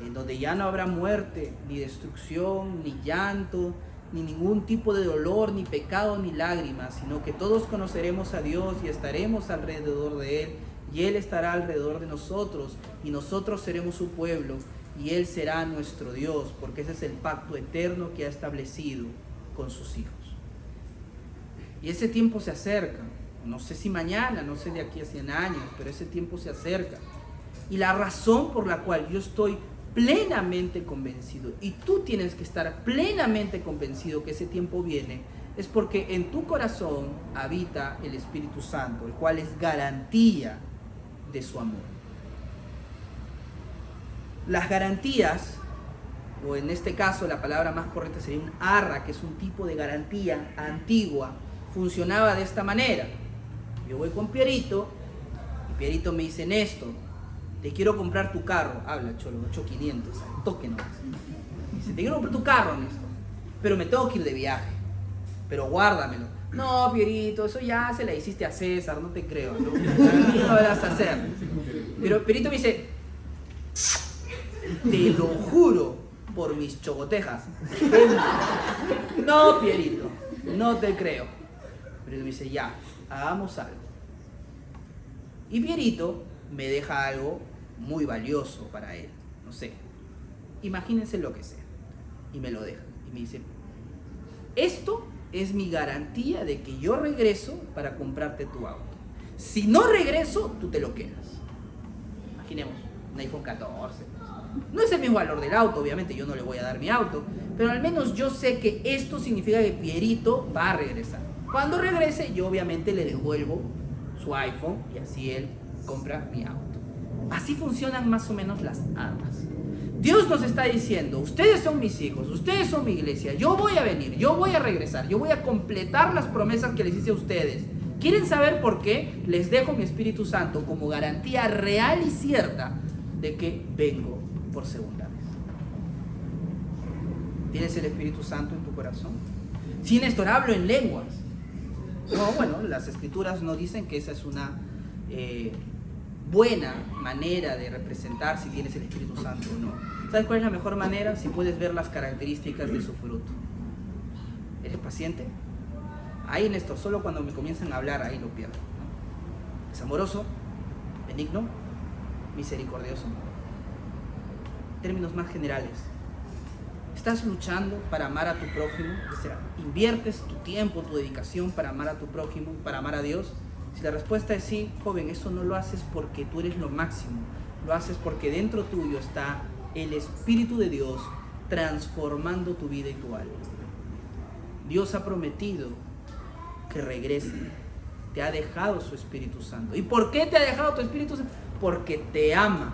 en donde ya no habrá muerte, ni destrucción, ni llanto, ni ningún tipo de dolor, ni pecado, ni lágrimas, sino que todos conoceremos a Dios y estaremos alrededor de Él, y Él estará alrededor de nosotros, y nosotros seremos su pueblo, y Él será nuestro Dios, porque ese es el pacto eterno que ha establecido con sus hijos. Y ese tiempo se acerca, no sé si mañana, no sé de aquí a 100 años, pero ese tiempo se acerca. Y la razón por la cual yo estoy plenamente convencido, y tú tienes que estar plenamente convencido que ese tiempo viene, es porque en tu corazón habita el Espíritu Santo, el cual es garantía de su amor. Las garantías, o en este caso la palabra más correcta sería un arra, que es un tipo de garantía antigua, funcionaba de esta manera. Yo voy con Pierito y Pierito me dice: Néstor, te quiero comprar tu carro. Habla, cholo, 8500, toque nomás. Dice: te quiero comprar tu carro, Néstor, pero me tengo que ir de viaje, pero guárdamelo. No, Pierito, eso ya se la hiciste a César, no te creo, ¿no? No lo vas a hacer. Pero Pierito me dice: te lo juro por mis chogotejas. No, Pierito, no te creo. Pierito me dice: ya, hagamos algo. Y Pierito me deja algo muy valioso para él, no sé, imagínense lo que sea, y me lo deja, y me dice: esto es mi garantía de que yo regreso para comprarte tu auto. Si no regreso, tú te lo quedas. Imaginemos, un iPhone 14. No es el mismo valor del auto, obviamente yo no le voy a dar mi auto, pero al menos yo sé que esto significa que Pierito va a regresar. Cuando regrese, yo obviamente le devuelvo su iPhone y así él compra mi auto. Así funcionan más o menos las armas. Dios nos está diciendo: ustedes son mis hijos, ustedes son mi iglesia, yo voy a venir, yo voy a regresar, yo voy a completar las promesas que les hice a ustedes. ¿Quieren saber por qué? Les dejo mi Espíritu Santo como garantía real y cierta de que vengo por segunda vez. ¿Tienes el Espíritu Santo en tu corazón? Sí, Néstor, hablo en lenguas. No, bueno, las escrituras no dicen que esa es una buena manera de representar si tienes el Espíritu Santo o no. ¿Sabes cuál es la mejor manera? Si puedes ver las características de su fruto. ¿Eres paciente? Ahí, Néstor, solo cuando me comienzan a hablar, ahí lo pierdo, ¿no? Es amoroso, benigno, misericordioso. Términos más generales. ¿Estás luchando para amar a tu prójimo? O sea, ¿inviertes tu tiempo, tu dedicación para amar a tu prójimo, para amar a Dios? Si la respuesta es sí, joven, eso no lo haces porque tú eres lo máximo. Lo haces porque dentro tuyo está el Espíritu de Dios transformando tu vida y tu alma. Dios ha prometido que regrese. Te ha dejado su Espíritu Santo. ¿Y por qué te ha dejado tu Espíritu Santo? Porque te ama.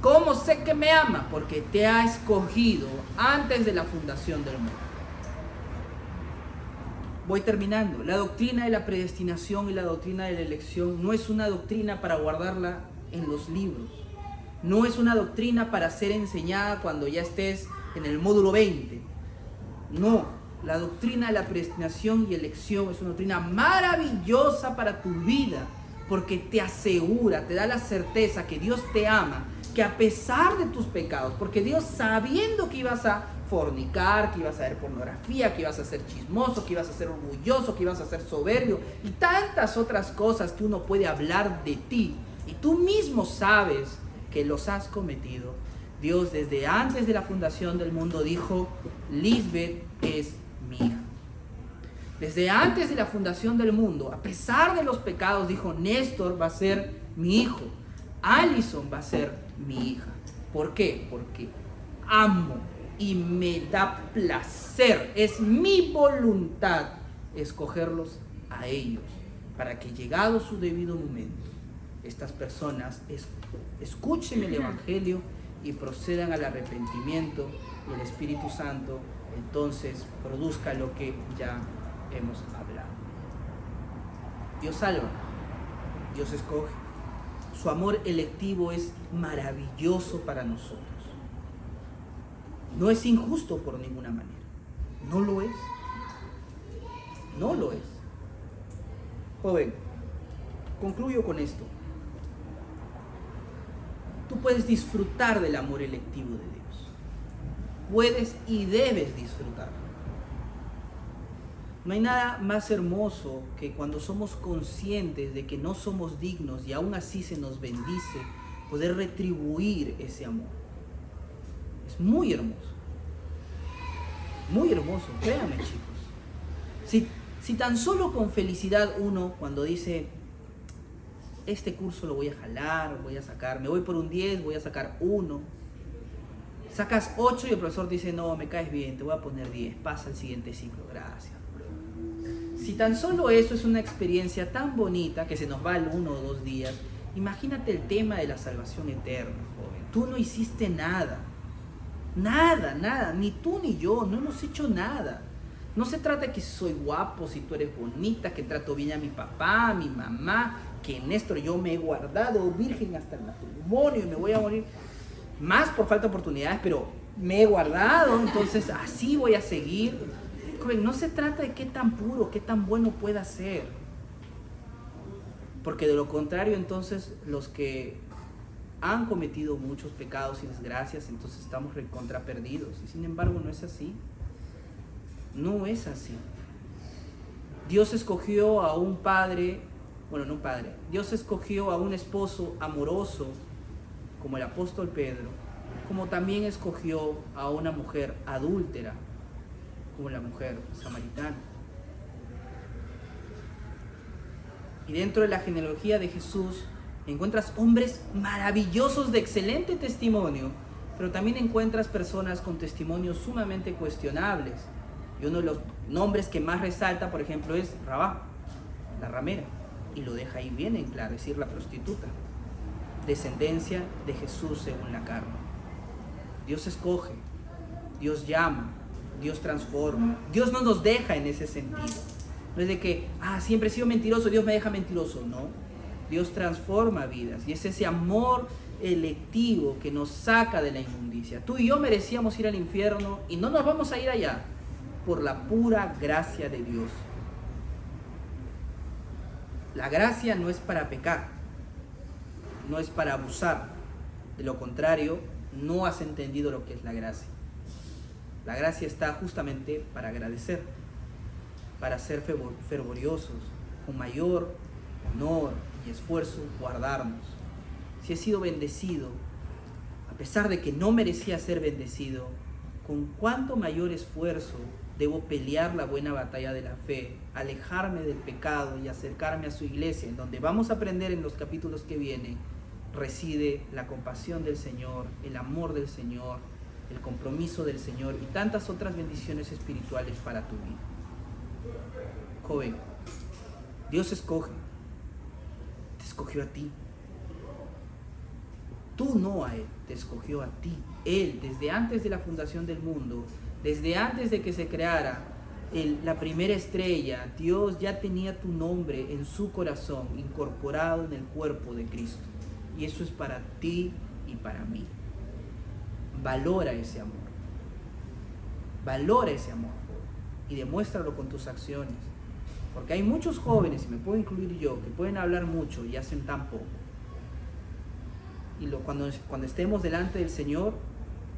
¿Cómo sé que me ama? Porque te ha escogido antes de la fundación del mundo. Voy terminando. La doctrina de la predestinación y la doctrina de la elección no es una doctrina para guardarla en los libros. No es una doctrina para ser enseñada cuando ya estés en el módulo 20. No. La doctrina de la predestinación y elección es una doctrina maravillosa para tu vida, porque te asegura, te da la certeza que Dios te ama, que a pesar de tus pecados, porque Dios, sabiendo que ibas a fornicar, que ibas a ver pornografía, que ibas a ser chismoso, que ibas a ser orgulloso, que ibas a ser soberbio y tantas otras cosas que uno puede hablar de ti, y tú mismo sabes que los has cometido, Dios desde antes de la fundación del mundo dijo: Lisbeth es mi hija. Desde antes de la fundación del mundo, a pesar de los pecados, dijo: Néstor va a ser mi hijo, Alison va a ser mi hija. ¿Por qué? Porque amo y me da placer, es mi voluntad escogerlos a ellos, para que llegado su debido momento, estas personas escuchen el Evangelio y procedan al arrepentimiento, y el Espíritu Santo entonces produzca lo que ya hemos hablado. Dios salva, Dios escoge. Su amor electivo es maravilloso para nosotros. No es injusto por ninguna manera. No lo es. No lo es. Joven, concluyo con esto. Tú puedes disfrutar del amor electivo de Dios. Puedes y debes disfrutar. No hay nada más hermoso que cuando somos conscientes de que no somos dignos y aún así se nos bendice, poder retribuir ese amor. Es muy hermoso. Muy hermoso, créanme, chicos. Si tan solo con felicidad uno, cuando dice, este curso lo voy a jalar, voy a sacar, me voy por un 10, voy a sacar 1. Sacas 8 y el profesor dice, no, me caes bien, te voy a poner 10, pasa al siguiente ciclo, gracias. Si tan solo eso es una experiencia tan bonita que se nos va al 1 o 2 días, imagínate el tema de la salvación eterna, joven. Tú no hiciste nada. Nada, ni tú ni yo, no hemos hecho nada. No se trata de que si soy guapo, si tú eres bonita, que trato bien a mi papá, a mi mamá, que Néstor, yo me he guardado virgen hasta el matrimonio y me voy a morir más por falta de oportunidades, pero me he guardado, entonces así voy a seguir. No se trata de qué tan puro, qué tan bueno pueda ser. Porque de lo contrario, entonces, los que han cometido muchos pecados y desgracias, entonces estamos recontra perdidos. Y sin embargo, no es así. No es así. Dios escogió a un padre, Dios escogió a un esposo amoroso, como el apóstol Pedro, como también escogió a una mujer adúltera, como la mujer samaritana. Y dentro de la genealogía de Jesús encuentras hombres maravillosos de excelente testimonio, pero también encuentras personas con testimonios sumamente cuestionables. Y uno de los nombres que más resalta, por ejemplo, es Rabá, la ramera, y lo deja ahí bien en claro, es decir, la prostituta, descendencia de Jesús según la carne. Dios escoge, Dios llama, Dios transforma. Dios no nos deja en ese sentido. No es de que, siempre he sido mentiroso, Dios me deja mentiroso. No, Dios transforma vidas y es ese amor electivo que nos saca de la inmundicia. Tú y yo merecíamos ir al infierno y no nos vamos a ir allá por la pura gracia de Dios. La gracia no es para pecar, no es para abusar. De lo contrario, no has entendido lo que es la gracia. La gracia está justamente para agradecer, para ser fervoriosos, con mayor honor y esfuerzo guardarnos. Si he sido bendecido, a pesar de que no merecía ser bendecido, con cuánto mayor esfuerzo debo pelear la buena batalla de la fe, alejarme del pecado y acercarme a su iglesia, en donde vamos a aprender en los capítulos que vienen, reside la compasión del Señor, el amor del Señor, el compromiso del Señor y tantas otras bendiciones espirituales para tu vida. Joven, Dios escoge, te escogió a ti. Tú no a Él, te escogió a ti. Él, desde antes de la fundación del mundo, desde antes de que se creara la primera estrella, Dios ya tenía tu nombre en su corazón, incorporado en el cuerpo de Cristo. Y eso es para ti y para mí. Valora ese amor. Valora ese amor. Y demuéstralo con tus acciones. Porque hay muchos jóvenes, y me puedo incluir yo, que pueden hablar mucho y hacen tan poco. Y cuando estemos delante del Señor,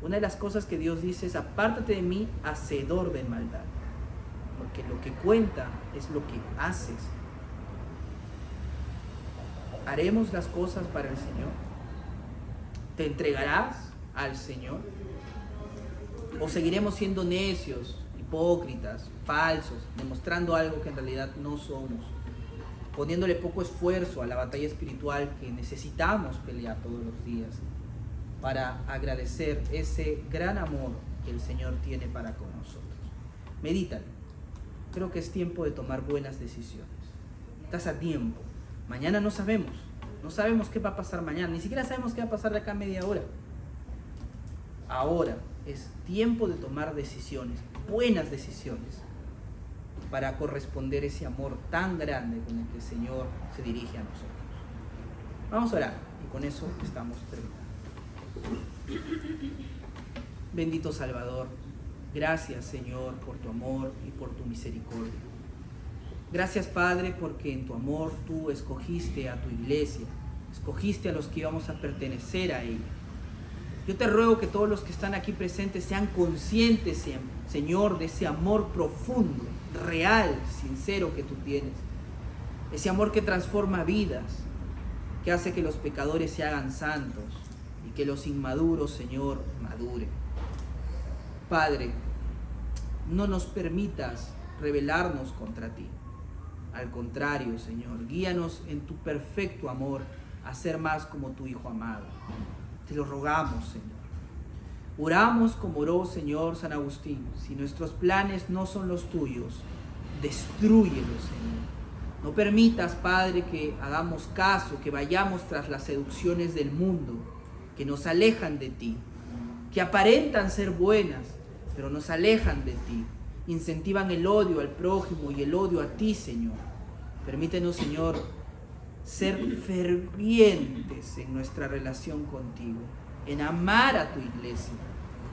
una de las cosas que Dios dice es: apártate de mí, hacedor de maldad. Porque lo que cuenta es lo que haces. ¿Haremos las cosas para el Señor? ¿Te entregarás al Señor? ¿O seguiremos siendo necios, hipócritas, falsos, demostrando algo que en realidad no somos, poniéndole poco esfuerzo a la batalla espiritual que necesitamos pelear todos los días para agradecer ese gran amor que el Señor tiene para con nosotros? Medítalo. Creo que es tiempo de tomar buenas decisiones. Estás a tiempo. Mañana no sabemos qué va a pasar mañana, ni siquiera sabemos qué va a pasar de acá a media hora. Ahora es tiempo de tomar decisiones, buenas decisiones, para corresponder ese amor tan grande con el que el Señor se dirige a nosotros. Vamos a orar y con eso estamos terminando. Bendito Salvador, gracias Señor por tu amor y por tu misericordia. Gracias Padre porque en tu amor tú escogiste a tu iglesia, escogiste a los que íbamos a pertenecer a ella. Yo te ruego que todos los que están aquí presentes sean conscientes, Señor, de ese amor profundo, real, sincero que tú tienes. Ese amor que transforma vidas, que hace que los pecadores se hagan santos y que los inmaduros, Señor, maduren. Padre, no nos permitas rebelarnos contra ti. Al contrario, Señor, guíanos en tu perfecto amor a ser más como tu Hijo amado. Te lo rogamos, Señor. Oramos como oró, Señor, San Agustín. Si nuestros planes no son los tuyos, destrúyelos, Señor. No permitas, Padre, que hagamos caso, que vayamos tras las seducciones del mundo, que nos alejan de ti, que aparentan ser buenas, pero nos alejan de ti. Incentivan el odio al prójimo y el odio a ti, Señor. Permítenos, Señor, ser fervientes en nuestra relación contigo, en amar a tu iglesia,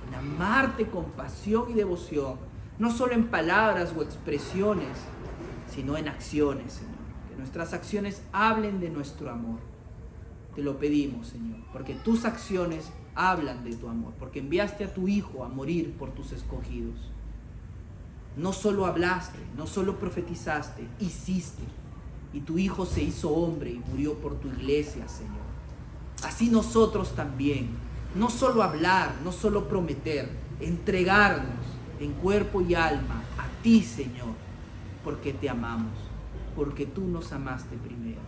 en amarte con pasión y devoción, no solo en palabras o expresiones, sino en acciones, Señor. Que nuestras acciones hablen de nuestro amor. Te lo pedimos, Señor, porque tus acciones hablan de tu amor, porque enviaste a tu Hijo a morir por tus escogidos. No solo hablaste, no solo profetizaste, hiciste. Y tu Hijo se hizo hombre y murió por tu iglesia, Señor. Así nosotros también, no solo hablar, no solo prometer, entregarnos en cuerpo y alma a ti, Señor, porque te amamos, porque tú nos amaste primero.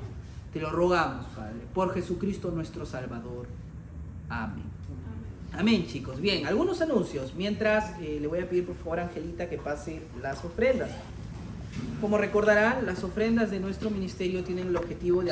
Te lo rogamos, Padre, por Jesucristo nuestro Salvador. Amén. Amén, chicos. Bien, algunos anuncios. Mientras, le voy a pedir por favor a Angelita que pase las ofrendas. Como recordarán, las ofrendas de nuestro ministerio tienen el objetivo de